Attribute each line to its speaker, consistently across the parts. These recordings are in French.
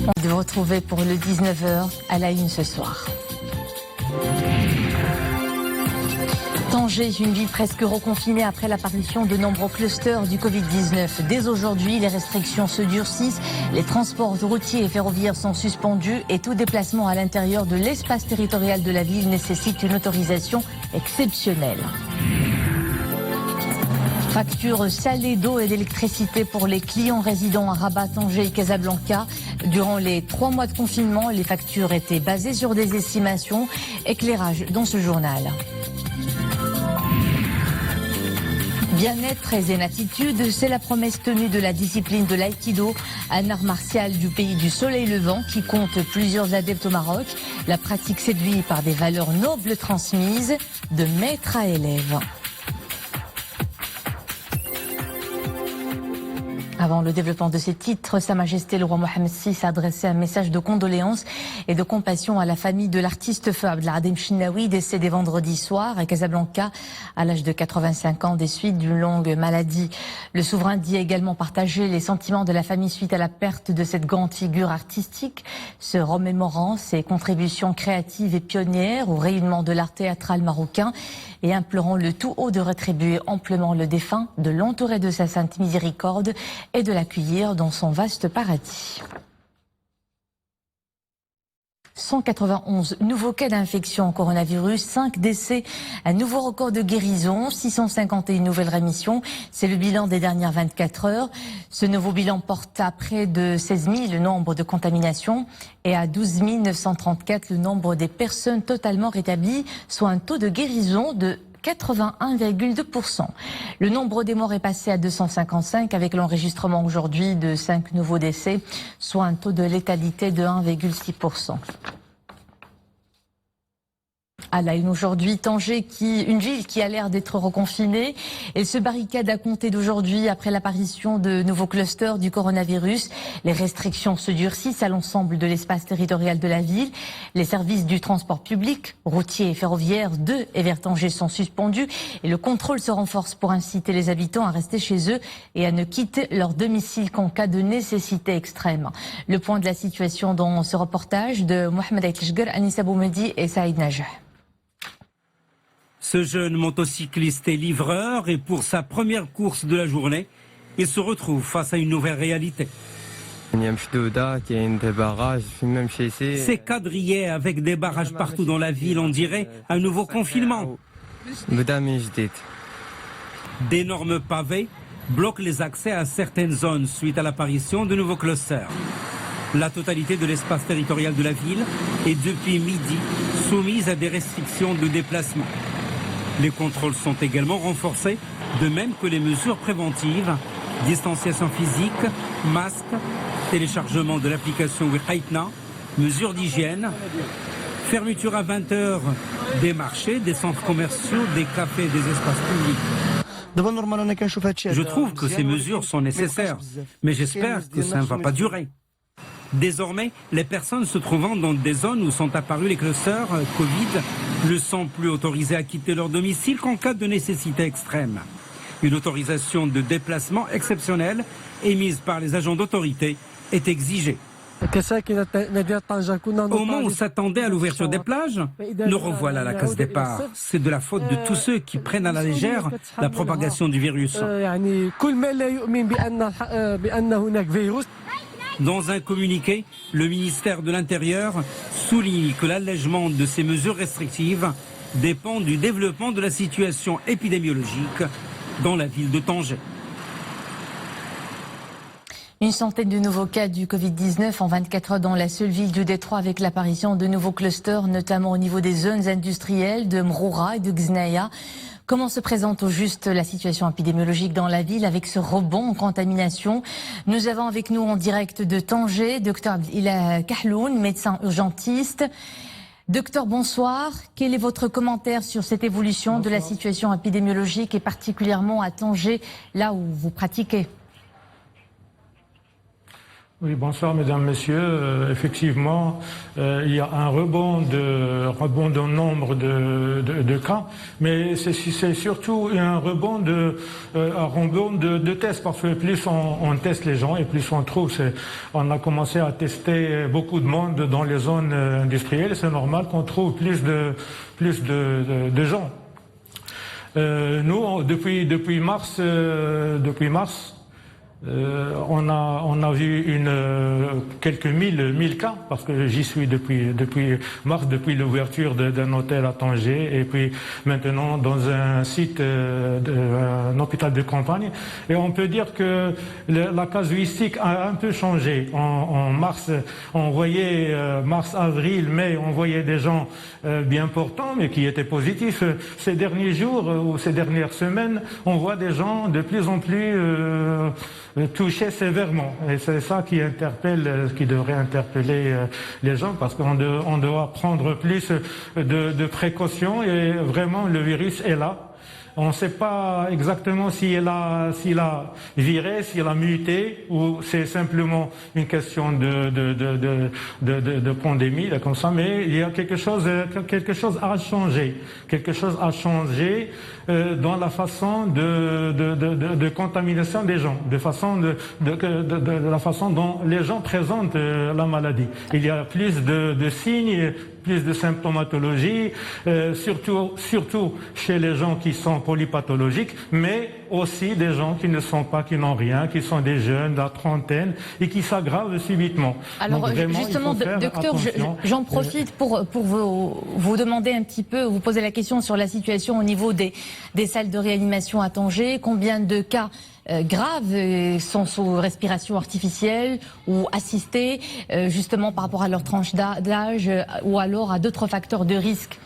Speaker 1: On de retrouver pour le 19h à la une ce soir. Tanger, une ville presque reconfinée après l'apparition de nombreux clusters du Covid-19. Dès aujourd'hui, les restrictions se durcissent, les transports routiers et ferroviaires sont suspendus et tout déplacement à l'intérieur de l'espace territorial de la ville nécessite une autorisation exceptionnelle. Factures salées d'eau et d'électricité pour les clients résidant à Rabat, Tanger et Casablanca. Durant les 3 mois de confinement, les factures étaient basées sur des estimations. Éclairage dans ce journal. Bien-être et zénatitude, c'est la promesse tenue de la discipline de l'aïkido, un art martial du pays du soleil levant qui compte plusieurs adeptes au Maroc. La pratique séduit par des valeurs nobles transmises de maître à élève. Avant le développement de ces titres, Sa Majesté le roi Mohammed VI a adressé un message de condoléances et de compassion à la famille de l'artiste feu Abdelhadim Chinaoui, décédé vendredi soir à Casablanca à l'âge de 85 ans des suites d'une longue maladie. Le souverain dit également partager les sentiments de la famille suite à la perte de cette grande figure artistique, se remémorant ses contributions créatives et pionnières au rayonnement de l'art théâtral marocain et implorant le tout haut de rétribuer amplement le défunt, de l'entourer de sa sainte miséricorde et de l'accueillir dans son vaste paradis. 191 nouveaux cas d'infection au coronavirus, 5 décès, un nouveau record de guérison, 651 nouvelles rémissions. C'est le bilan des dernières 24 heures. Ce nouveau bilan porte à près de 16 000 le nombre de contaminations et à 12 934 le nombre des personnes totalement rétablies, soit un taux de guérison de 81,2%. Le nombre des morts est passé à 255 avec l'enregistrement aujourd'hui de 5 nouveaux décès, soit un taux de létalité de 1,6%. À la une aujourd'hui, Tanger, une ville qui a l'air d'être reconfinée. Elle se barricade à compter d'aujourd'hui après l'apparition de nouveaux clusters du coronavirus. Les restrictions se durcissent à l'ensemble de l'espace territorial de la ville. Les services du transport public, routier et ferroviaire de et vers Tanger sont suspendus et le contrôle se renforce pour inciter les habitants à rester chez eux et à ne quitter leur domicile qu'en cas de nécessité extrême. Le point de la situation dans ce reportage de Mohamed Aïtchgar, Anissa Boumedi et Saïd Najah.
Speaker 2: Ce jeune motocycliste est livreur et pour sa première course de la journée, il se retrouve face à une nouvelle réalité. C'est quadrillé avec des barrages partout dans la ville, on dirait un nouveau confinement. D'énormes pavés bloquent les accès à certaines zones suite à l'apparition de nouveaux clusters. La totalité de l'espace territorial de la ville est depuis midi soumise à des restrictions de déplacement. Les contrôles sont également renforcés, de même que les mesures préventives, distanciation physique, masque, téléchargement de l'application Wiqaitna, mesures d'hygiène, fermeture à 20h des marchés, des centres commerciaux, des cafés, des espaces publics. Je trouve que ces mesures sont nécessaires, mais j'espère que ça ne va pas durer. Désormais, les personnes se trouvant dans des zones où sont apparus les clusters Covid ne sont plus autorisées à quitter leur domicile qu'en cas de nécessité extrême. Une autorisation de déplacement exceptionnelle émise par les agents d'autorité est exigée. Au moment où on s'attendait à l'ouverture des plages, nous revoilà à la case départ. C'est de la faute de tous ceux qui prennent à la légère la propagation du virus. Dans un communiqué, le ministère de l'Intérieur souligne que l'allègement de ces mesures restrictives dépend du développement de la situation épidémiologique dans la ville de Tanger.
Speaker 1: Une centaine de nouveaux cas du Covid-19 en 24 heures dans la seule ville du Détroit avec l'apparition de nouveaux clusters, notamment au niveau des zones industrielles de Mroura et de Gznaïa. Comment se présente au juste la situation épidémiologique dans la ville avec ce rebond en contamination? Nous avons avec nous en direct de Tanger, Dr Abdelila Kahloun, médecin urgentiste. Docteur, bonsoir. Quel est votre commentaire sur cette évolution de la situation épidémiologique et particulièrement à Tanger, là où vous pratiquez?
Speaker 3: Oui, bonsoir mesdames, messieurs. Effectivement, il y a un rebond de nombre de cas, mais c'est surtout un rebond de tests, parce que plus on teste les gens et plus on trouve. On a commencé à tester beaucoup de monde dans les zones industrielles. C'est normal qu'on trouve plus de gens. Nous, depuis mars, on a vu quelques mille cas, parce que j'y suis depuis mars, depuis l'ouverture d'un hôtel à Tanger, et puis maintenant dans un site, un hôpital de campagne. Et on peut dire que la casuistique a un peu changé. En mars, on voyait, mars, avril, mai, on voyait des gens bien portants, mais qui étaient positifs. Ces derniers jours ou ces dernières semaines, on voit des gens de plus en plus touchés sévèrement. Et c'est ça qui devrait interpeller les gens, parce qu'on doit prendre plus de précautions, et vraiment le virus est là. On ne sait pas exactement s'il a viré, s'il a muté, ou c'est simplement une question de pandémie, comme ça. Mais il y a quelque chose a changé. Quelque chose a changé dans la façon de contamination des gens, de la façon dont les gens présentent la maladie. Il y a plus de signes, plus de symptomatologie, surtout chez les gens qui sont polypathologiques, mais aussi des gens qui n'ont rien, qui sont des jeunes, de la trentaine, et qui s'aggravent subitement.
Speaker 1: Alors donc, vraiment, justement, docteur, j'en profite pour vous demander un petit peu, vous poser la question sur la situation au niveau des salles de réanimation à Tanger. Combien de cas graves sont sous respiration artificielle ou assistée, justement par rapport à leur tranche d'âge, ou alors à d'autres facteurs de risque?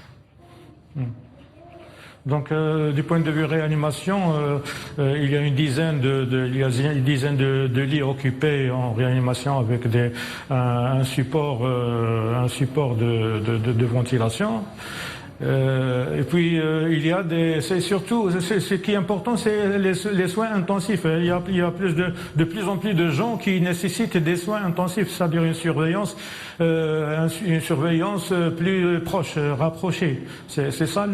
Speaker 3: Donc, du point de vue réanimation, il y a une dizaine de lits occupés en réanimation avec un support de ventilation. Et puis il y a c'est surtout ce qui est important, c'est les soins intensifs. Il y a de plus en plus de gens qui nécessitent des soins intensifs, c'est-à-dire une surveillance plus proche, rapprochée. C'est ça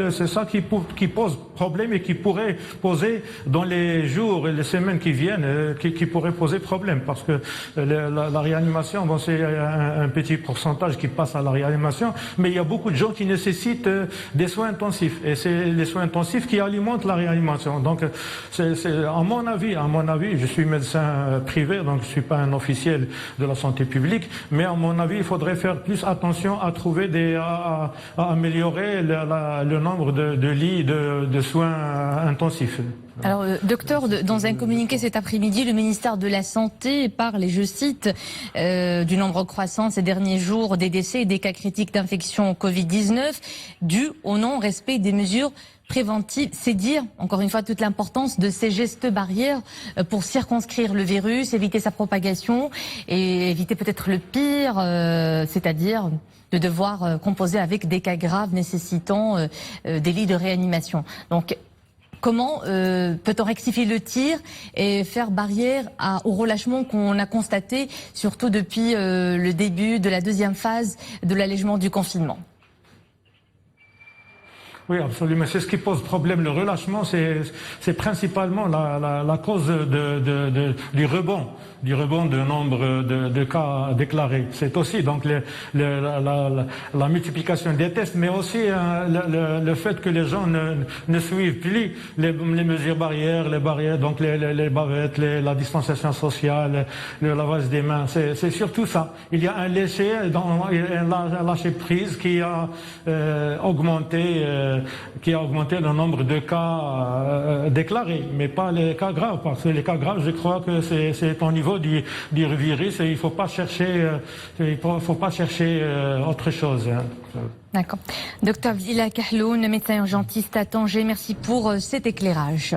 Speaker 3: qui pose problème, et qui pourrait poser dans les jours et les semaines qui viennent, qui pourrait poser problème, parce que la réanimation, bon, c'est un petit pourcentage qui passe à la réanimation, mais il y a beaucoup de gens qui nécessitent des soins intensifs, et c'est les soins intensifs qui alimentent la réanimation. Donc, à mon avis, je suis médecin privé, donc je suis pas un officiel de la santé publique, mais à mon avis, il faudrait faire plus attention à trouver à améliorer le nombre de lits de soins intensifs.
Speaker 1: Alors, docteur, dans un communiqué cet après-midi, le ministère de la Santé parle, et je cite, du nombre croissant ces derniers jours des décès et des cas critiques d'infection Covid-19 dû au non-respect des mesures préventives. C'est dire, encore une fois, toute l'importance de ces gestes barrières pour circonscrire le virus, éviter sa propagation et éviter peut-être le pire, c'est-à-dire de devoir composer avec des cas graves nécessitant des lits de réanimation. Donc, comment peut-on rectifier le tir et faire barrière au relâchement qu'on a constaté, surtout depuis le début de la deuxième phase de l'allègement du confinement?
Speaker 3: Oui, absolument. C'est ce qui pose problème. Le relâchement, c'est principalement la cause du rebond de nombre de cas déclarés. C'est aussi donc la multiplication des tests, mais aussi le fait que les gens ne suivent plus les mesures barrières, donc les bavettes, la distanciation sociale, le lavage des mains. C'est surtout ça. Il y a un lâcher prise qui a augmenté le nombre de cas déclarés, mais pas les cas graves, parce que les cas graves, je crois que c'est au niveau du virus, et il faut pas chercher autre chose.
Speaker 1: D'accord. Docteur Vila Kahloun, médecin urgentiste à Tanger, merci pour cet éclairage.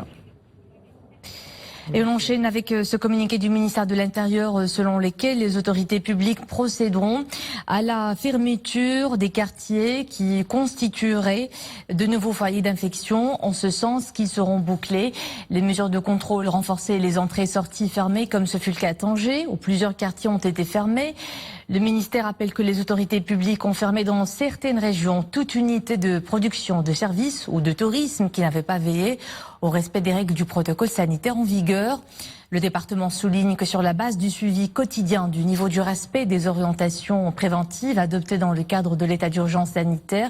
Speaker 1: Et on enchaîne avec ce communiqué du ministère de l'Intérieur selon lequel les autorités publiques procéderont à la fermeture des quartiers qui constitueraient de nouveaux foyers d'infection, en ce sens qu'ils seront bouclés. Les mesures de contrôle renforcées, les entrées et sorties fermées, comme ce fut le cas à Tanger, où plusieurs quartiers ont été fermés. Le ministère rappelle que les autorités publiques ont fermé dans certaines régions toute unité de production de services ou de tourisme qui n'avait pas veillé au respect des règles du protocole sanitaire en vigueur. Le département souligne que sur la base du suivi quotidien du niveau du respect des orientations préventives adoptées dans le cadre de l'état d'urgence sanitaire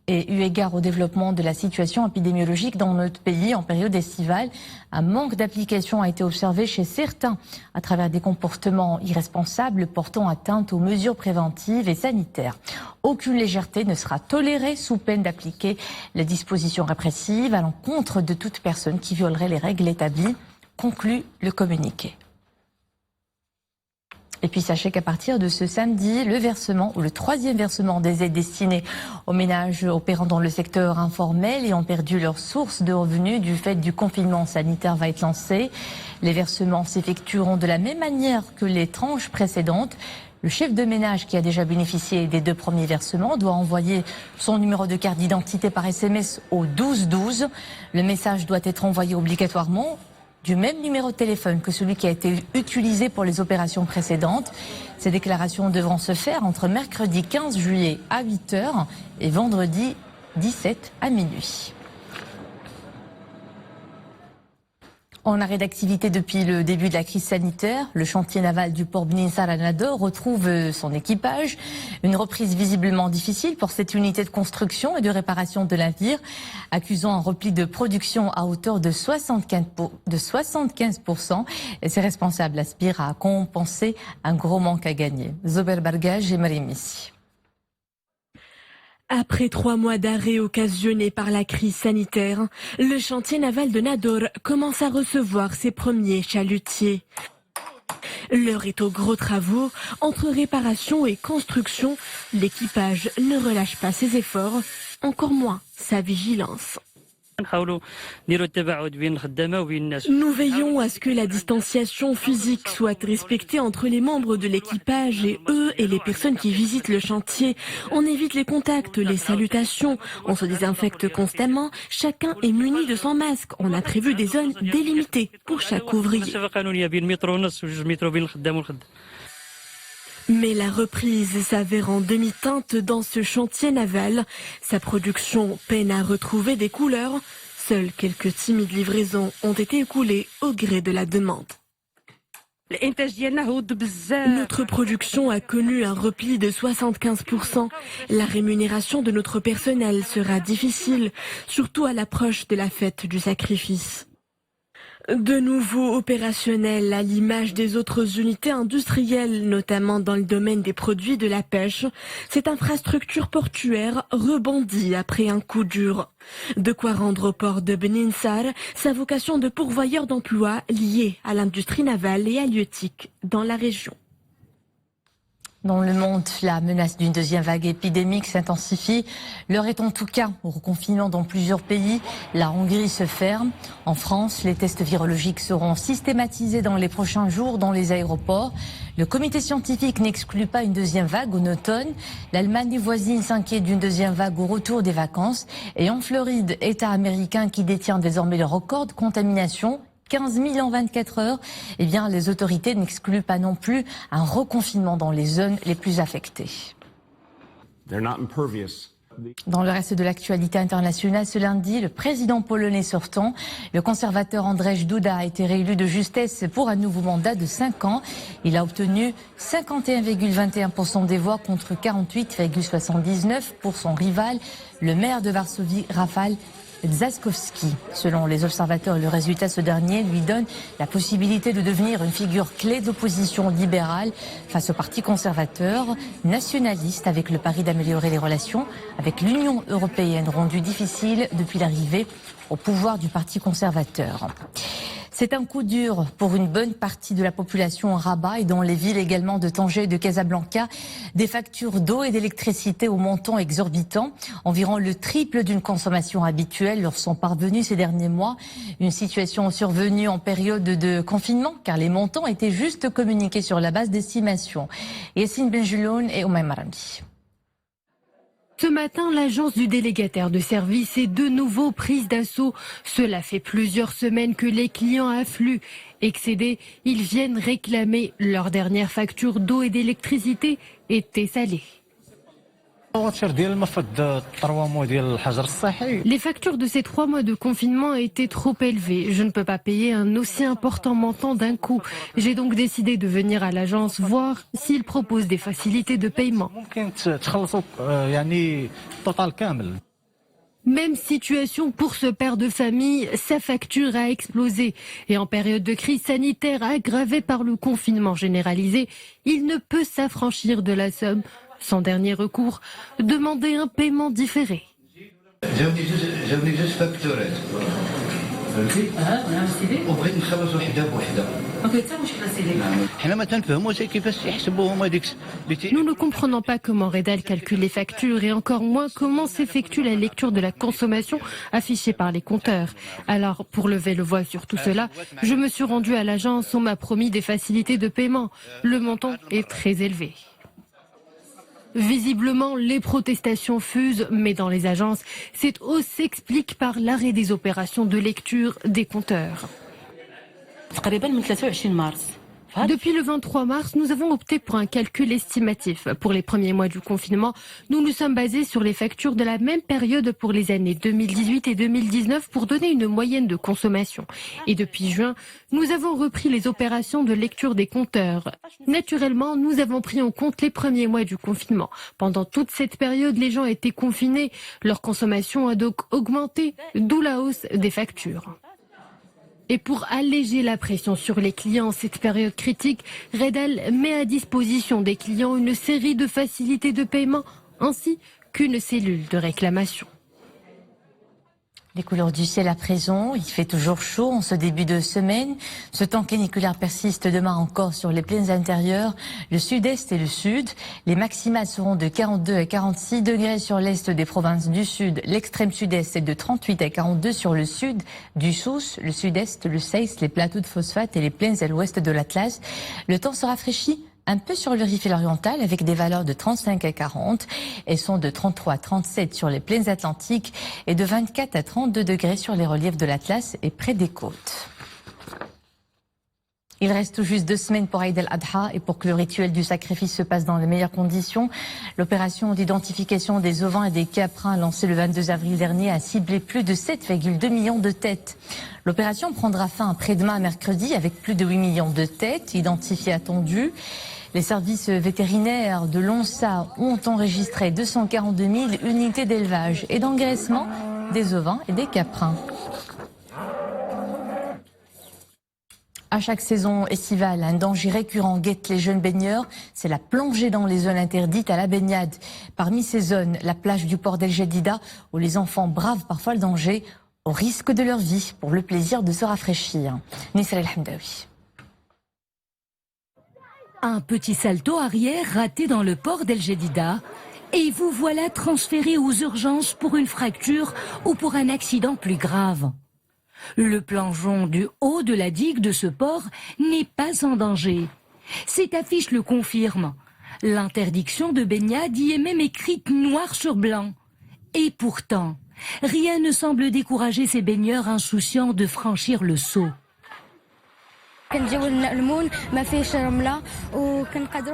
Speaker 1: et eu égard au développement de la situation épidémiologique dans notre pays en période estivale, un manque d'application a été observé chez certains à travers des comportements irresponsables portant atteinte aux mesures préventives et sanitaires. Aucune légèreté ne sera tolérée sous peine d'appliquer les dispositions répressives à l'encontre de toute personne qui violerait les règles établies, conclut le communiqué. Et puis sachez qu'à partir de ce samedi, le versement ou le troisième versement des aides destinées aux ménages opérant dans le secteur informel et ont perdu leur source de revenus du fait du confinement sanitaire va être lancé. Les versements s'effectueront de la même manière que les tranches précédentes. Le chef de ménage qui a déjà bénéficié des 2 premiers versements doit envoyer son numéro de carte d'identité par SMS au 12 12. Le message doit être envoyé obligatoirement du même numéro de téléphone que celui qui a été utilisé pour les opérations précédentes. Ces déclarations devront se faire entre mercredi 15 juillet à 8 h et vendredi 17 à minuit. En arrêt d'activité depuis le début de la crise sanitaire, le chantier naval du port Bnin Sar à Nador retrouve son équipage. Une reprise visiblement difficile pour cette unité de construction et de réparation de navires, accusant un repli de production à hauteur de 75%. Et ses responsables aspirent à compenser un gros manque à gagner. Zober Bargage et Marie Messi.
Speaker 4: Après 3 mois d'arrêt occasionnés par la crise sanitaire, le chantier naval de Nador commence à recevoir ses premiers chalutiers. L'heure est aux gros travaux. Entre réparation et construction, l'équipage ne relâche pas ses efforts, encore moins sa vigilance. Nous veillons à ce que la distanciation physique soit respectée entre les membres de l'équipage et eux et les personnes qui visitent le chantier. On évite les contacts, les salutations, on se désinfecte constamment, chacun est muni de son masque. On a prévu des zones délimitées pour chaque ouvrier. Mais la reprise s'avère en demi-teinte dans ce chantier naval. Sa production peine à retrouver des couleurs. Seules quelques timides livraisons ont été écoulées au gré de la demande. Notre production a connu un repli de 75%. La rémunération de notre personnel sera difficile, surtout à l'approche de la fête du sacrifice. De nouveau opérationnel à l'image des autres unités industrielles, notamment dans le domaine des produits de la pêche, cette infrastructure portuaire rebondit après un coup dur. De quoi rendre au port de Bnin Sar sa vocation de pourvoyeur d'emplois liée à l'industrie navale et halieutique dans la région.
Speaker 1: Dans le monde, la menace d'une deuxième vague épidémique s'intensifie. L'heure est en tout cas au reconfinement dans plusieurs pays. La Hongrie se ferme. En France, les tests virologiques seront systématisés dans les prochains jours dans les aéroports. Le comité scientifique n'exclut pas une deuxième vague en automne. L'Allemagne voisine s'inquiète d'une deuxième vague au retour des vacances. Et en Floride, État américain qui détient désormais le record de contamination, 15 000 en 24 heures, eh bien, les autorités n'excluent pas non plus un reconfinement dans les zones les plus affectées. Dans le reste de l'actualité internationale, ce lundi, le président polonais sortant, le conservateur Andrzej Duda, a été réélu de justesse pour un nouveau mandat de 5 ans. Il a obtenu 51,21% des voix contre 48,79% pour son rival, le maire de Varsovie, Rafał Trzaskowski. Selon les observateurs, le résultat, ce dernier lui donne la possibilité de devenir une figure clé d'opposition libérale face au parti conservateur nationaliste, avec le pari d'améliorer les relations avec l'Union européenne, rendues difficiles depuis l'arrivée au pouvoir du parti conservateur. C'est un coup dur pour une bonne partie de la population à Rabat et dans les villes également de Tanger et de Casablanca. Des factures d'eau et d'électricité au montant exorbitant. Environ le triple d'une consommation habituelle leur sont parvenus ces derniers mois. Une situation survenue en période de confinement car les montants étaient juste communiqués sur la base d'estimation. Yassine Benjeloun et Oumaï Maramdi.
Speaker 5: Ce matin, l'agence du délégataire de service est de nouveau prise d'assaut. Cela fait plusieurs semaines que les clients affluent. Excédés, ils viennent réclamer leur dernière facture d'eau et d'électricité était salée. Les factures de ces 3 mois de confinement étaient trop élevées. Je ne peux pas payer un aussi important montant d'un coup. J'ai donc décidé de venir à l'agence voir s'ils proposent des facilités de paiement. Même situation pour ce père de famille, sa facture a explosé. Et en période de crise sanitaire aggravée par le confinement généralisé, il ne peut s'affranchir de la somme. Son dernier recours, demander un paiement différé. Nous ne comprenons pas comment Redal calcule les factures et encore moins comment s'effectue la lecture de la consommation affichée par les compteurs. Alors, pour lever le voile sur tout cela, je me suis rendue à l'agence, on m'a promis des facilités de paiement. Le montant est très élevé. Visiblement, les protestations fusent, mais dans les agences, cette hausse s'explique par l'arrêt des opérations de lecture des compteurs. Depuis le 23 mars, nous avons opté pour un calcul estimatif. Pour les premiers mois du confinement, nous nous sommes basés sur les factures de la même période pour les années 2018 et 2019 pour donner une moyenne de consommation. Et depuis juin, nous avons repris les opérations de lecture des compteurs. Naturellement, nous avons pris en compte les premiers mois du confinement. Pendant toute cette période, les gens étaient confinés. Leur consommation a donc augmenté, d'où la hausse des factures. Et pour alléger la pression sur les clients en cette période critique, Redal met à disposition des clients une série de facilités de paiement ainsi qu'une cellule de réclamation.
Speaker 1: Les couleurs du ciel à présent, il fait toujours chaud en ce début de semaine. Ce temps caniculaire persiste demain encore sur les plaines intérieures, le sud-est et le sud. Les maximales seront de 42 à 46 degrés sur l'est des provinces du sud. L'extrême sud-est est de 38 à 42 sur le sud du Sousse, le sud-est, le Seis, les plateaux de phosphate et les plaines à l'ouest de l'Atlas. Le temps se rafraîchit un peu sur le Rif oriental avec des valeurs de 35 à 40. Elles sont de 33 à 37 sur les plaines atlantiques et de 24 à 32 degrés sur les reliefs de l'Atlas et près des côtes. Il reste tout juste 2 semaines pour Eid al-Adha et pour que le rituel du sacrifice se passe dans les meilleures conditions. L'opération d'identification des ovins et des caprins lancée le 22 avril dernier a ciblé plus de 7,2 millions de têtes. L'opération prendra fin après-demain mercredi avec plus de 8 millions de têtes identifiées attendues. Les services vétérinaires de l'ONSA ont enregistré 242 000 unités d'élevage et d'engraissement des ovins et des caprins. À chaque saison estivale, un danger récurrent guette les jeunes baigneurs, c'est la plongée dans les zones interdites à la baignade. Parmi ces zones, la plage du port d'El Jadida, où les enfants bravent parfois le danger, au risque de leur vie, pour le plaisir de se rafraîchir. Nisra El Hamdaoui.
Speaker 6: Un petit salto arrière raté dans le port d'El Jadida et vous voilà transféré aux urgences pour une fracture ou pour un accident plus grave. Le plongeon du haut de la digue de ce port n'est pas en danger. Cette affiche le confirme. L'interdiction de baignade y est même écrite noir sur blanc. Et pourtant, rien ne semble décourager ces baigneurs insouciants de franchir le seau.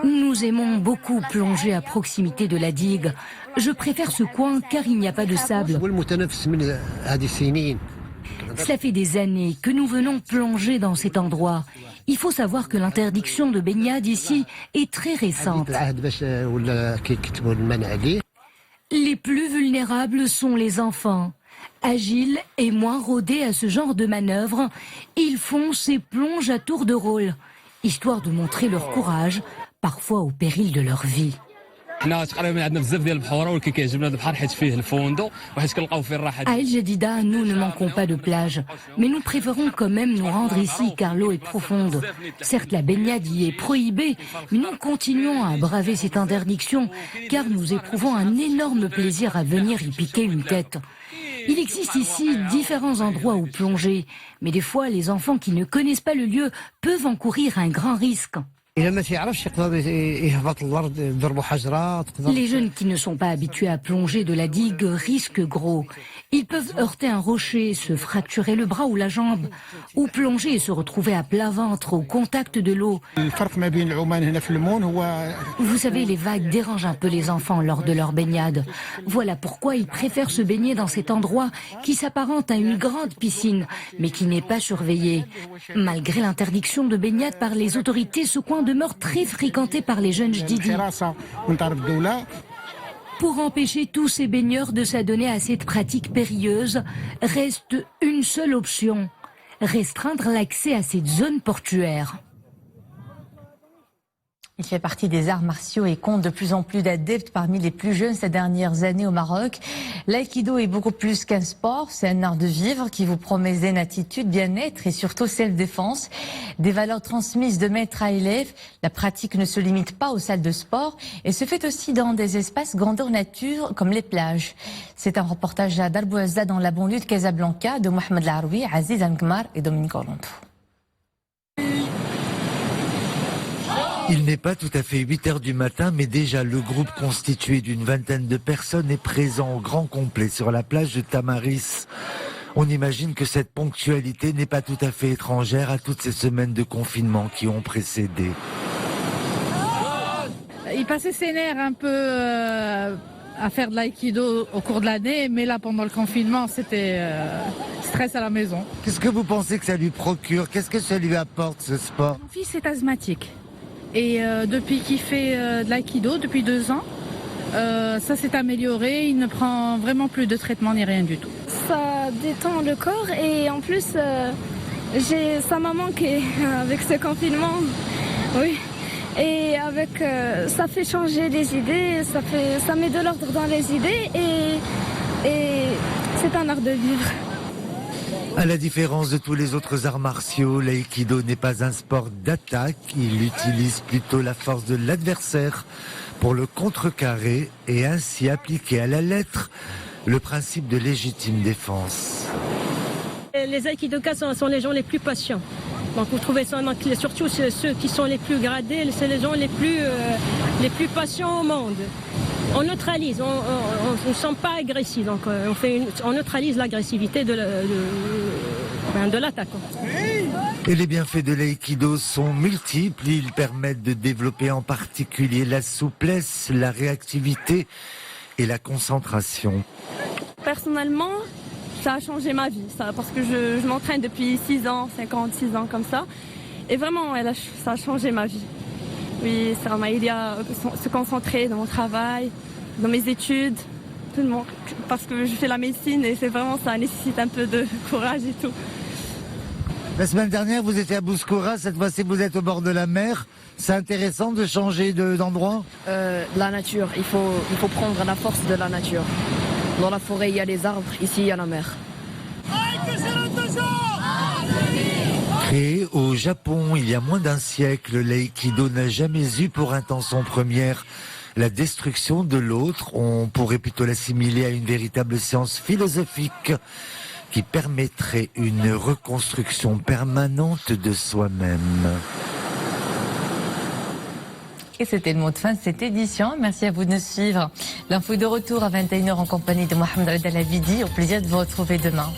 Speaker 6: Nous aimons beaucoup plonger à proximité de la digue. Je préfère ce coin car il n'y a pas de sable. Cela fait des années que nous venons plonger dans cet endroit. Il faut savoir que l'interdiction de baignade ici est très récente. Les plus vulnérables sont les enfants. Agiles et moins rodés à ce genre de manœuvre, ils foncent et plongent à tour de rôle, histoire de montrer leur courage, parfois au péril de leur vie. À El Jadida, nous ne manquons pas de plage, mais nous préférons quand même nous rendre ici car l'eau est profonde. Certes, la baignade y est prohibée, mais nous continuons à braver cette interdiction car nous éprouvons un énorme plaisir à venir y piquer une tête. Il existe ici différents endroits où plonger, mais des fois, les enfants qui ne connaissent pas le lieu peuvent encourir un grand risque. Les jeunes qui ne sont pas habitués à plonger de la digue risquent gros. Ils peuvent heurter un rocher, se fracturer le bras ou la jambe, ou plonger et se retrouver à plat ventre au contact de l'eau. Vous savez, les vagues dérangent un peu les enfants lors de leur baignade. Voilà pourquoi ils préfèrent se baigner dans cet endroit qui s'apparente à une grande piscine, mais qui n'est pas surveillé. Malgré l'interdiction de baignade par les autorités, ce coin demeure très fréquenté par les jeunes jdidi. Pour empêcher tous ces baigneurs de s'adonner à cette pratique périlleuse, reste une seule option, restreindre l'accès à cette zone portuaire.
Speaker 1: Il fait partie des arts martiaux et compte de plus en plus d'adeptes parmi les plus jeunes ces dernières années au Maroc. L'aïkido est beaucoup plus qu'un sport, c'est un art de vivre qui vous promet zen attitude, bien-être et surtout self-défense. Des valeurs transmises de maître à élève, la pratique ne se limite pas aux salles de sport et se fait aussi dans des espaces grandeur nature comme les plages. C'est un reportage à Darbouazza dans la banlieue de Casablanca de Mohamed Laroui, Aziz Angmar et Dominique Orlando.
Speaker 7: Il n'est pas tout à fait 8 heures du matin, mais déjà le groupe constitué d'une vingtaine de personnes est présent au grand complet sur la plage de Tamaris. On imagine que cette ponctualité n'est pas tout à fait étrangère à toutes ces semaines de confinement qui ont précédé.
Speaker 8: Il passait ses nerfs un peu à faire de l'aïkido au cours de l'année, mais là pendant le confinement c'était stress à la maison.
Speaker 7: Qu'est-ce que vous pensez que ça lui procure? Qu'est-ce que ça lui apporte ce sport?
Speaker 8: Mon fils est asthmatique. Et depuis qu'il fait de l'aïkido, depuis 2 ans, ça s'est amélioré. Il ne prend vraiment plus de traitement ni rien du tout.
Speaker 9: Ça détend le corps et en plus, ça m'a manqué avec ce confinement. Oui. Et avec, ça fait changer les idées, ça met de l'ordre dans les idées et c'est un art de vivre.
Speaker 7: À la différence de tous les autres arts martiaux, l'aïkido n'est pas un sport d'attaque, il utilise plutôt la force de l'adversaire pour le contrecarrer et ainsi appliquer à la lettre le principe de légitime défense.
Speaker 10: Les aïkidokas sont les gens les plus patients. Donc vous trouvez ça, surtout ceux qui sont les plus gradés, c'est les gens les plus patients au monde. On neutralise, on ne sommes pas agressifs, donc on neutralise l'agressivité de l'attaque.
Speaker 7: Et les bienfaits de l'aïkido sont multiples, ils permettent de développer en particulier la souplesse, la réactivité et la concentration.
Speaker 9: Personnellement, ça a changé ma vie, parce que je m'entraîne depuis 6 ans, 56 ans comme ça, et vraiment ça a changé ma vie. Oui, ça m'a aidé à se concentrer dans mon travail, dans mes études, tout le monde. Parce que je fais la médecine et c'est vraiment ça nécessite un peu de courage et tout.
Speaker 7: La semaine dernière, vous étiez à Bouskoura, cette fois-ci vous êtes au bord de la mer. C'est intéressant de changer d'endroit ?
Speaker 11: La nature, il faut prendre la force de la nature. Dans la forêt, il y a les arbres, ici, il y a la mer.
Speaker 7: Créé au Japon il y a moins d'un siècle, l'aïkido n'a jamais eu pour intention première la destruction de l'autre. On pourrait plutôt l'assimiler à une véritable science philosophique qui permettrait une reconstruction permanente de soi-même.
Speaker 1: Et c'était le mot de fin de cette édition. Merci à vous de nous suivre. L'info de retour à 21h en compagnie de Mohamed Al-Avidi. Au plaisir de vous retrouver demain.